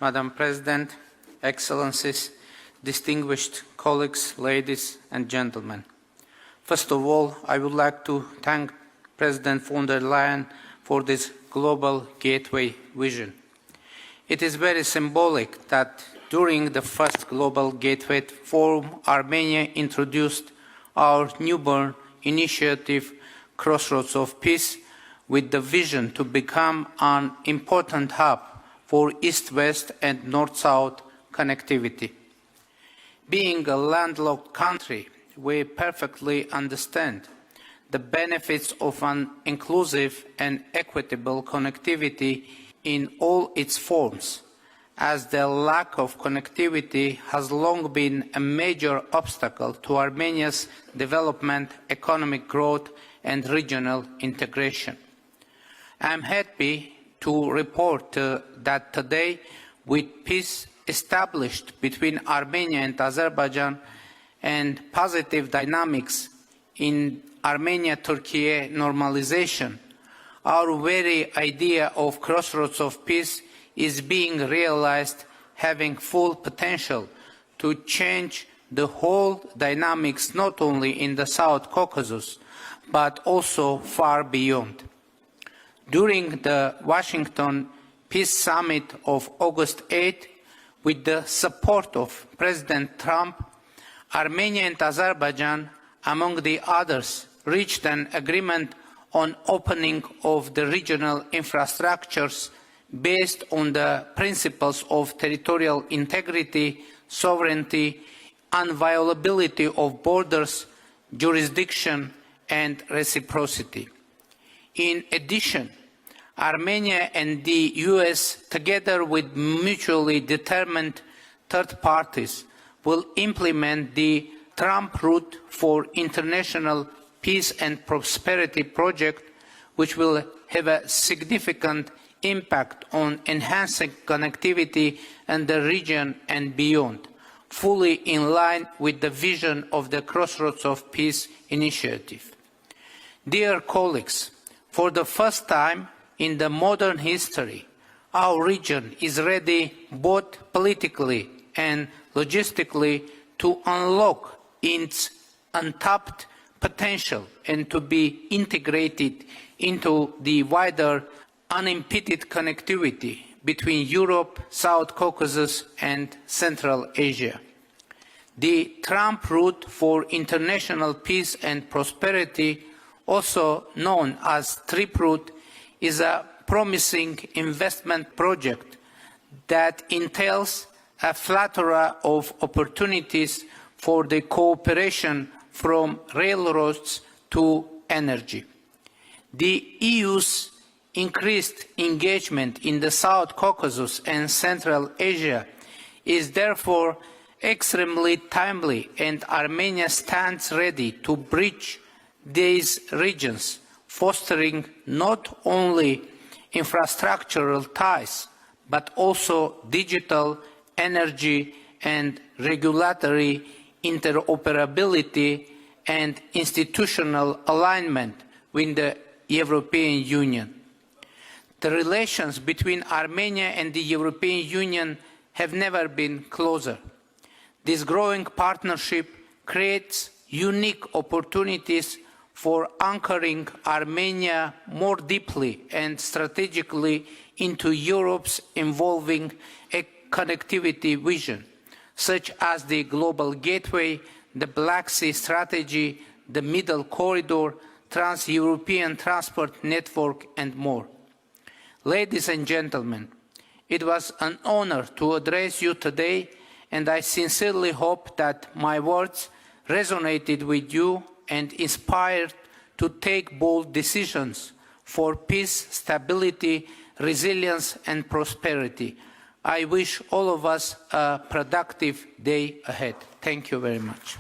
Madam President, Excellencies, distinguished colleagues, ladies and gentlemen. First of all, I would like to thank President von der Leyen for this global gateway vision. It is very symbolic that during the first Global Gateway Forum, Armenia introduced our newborn initiative, Crossroads of Peace, with the vision to become an important hub for East-West and North-South connectivity. Being a landlocked country, we perfectly understand the benefits of an inclusive and equitable connectivity in all its forms, as the lack of connectivity has long been a major obstacle to Armenia's development, economic growth and regional integration. I am happy to report that today, with peace established between Armenia and Azerbaijan and positive dynamics in Armenia-Turkey normalization, our very idea of Crossroads of Peace is being realized, having full potential to change the whole dynamics not only in the South Caucasus, but also far beyond. During the Washington Peace Summit of August 8, with the support of President Trump, Armenia and Azerbaijan, among the others, reached an agreement on opening of the regional infrastructures based on the principles of territorial integrity, sovereignty, inviolability of borders, jurisdiction, and reciprocity. In addition, Armenia and the US, together with mutually determined third parties, will implement the Trump Route for International Peace and Prosperity project, which will have a significant impact on enhancing connectivity in the region and beyond, fully in line with the vision of the Crossroads of Peace initiative. Dear colleagues, for the first time in the modern history, our region is ready both politically and logistically to unlock its untapped potential and to be integrated into the wider unimpeded connectivity between Europe, South Caucasus and Central Asia. The Trump Route for International Peace and Prosperity, also known as TRIP Route, is a promising investment project that entails a plethora of opportunities for the cooperation from railroads to energy. The EU's increased engagement in the South Caucasus and Central Asia is therefore extremely timely, and Armenia stands ready to bridge these regions, fostering not only infrastructural ties, but also digital, energy and regulatory interoperability and institutional alignment with the European Union. The relations between Armenia and the European Union have never been closer. This growing partnership creates unique opportunities for anchoring Armenia more deeply and strategically into Europe's evolving connectivity vision, such as the Global Gateway, the Black Sea Strategy, the Middle Corridor, Trans-European Transport Network, and more. Ladies and gentlemen, it was an honor to address you today, and I sincerely hope that my words resonated with you and inspired to take bold decisions for peace, stability, resilience and prosperity. I wish all of us a productive day ahead. Thank you very much.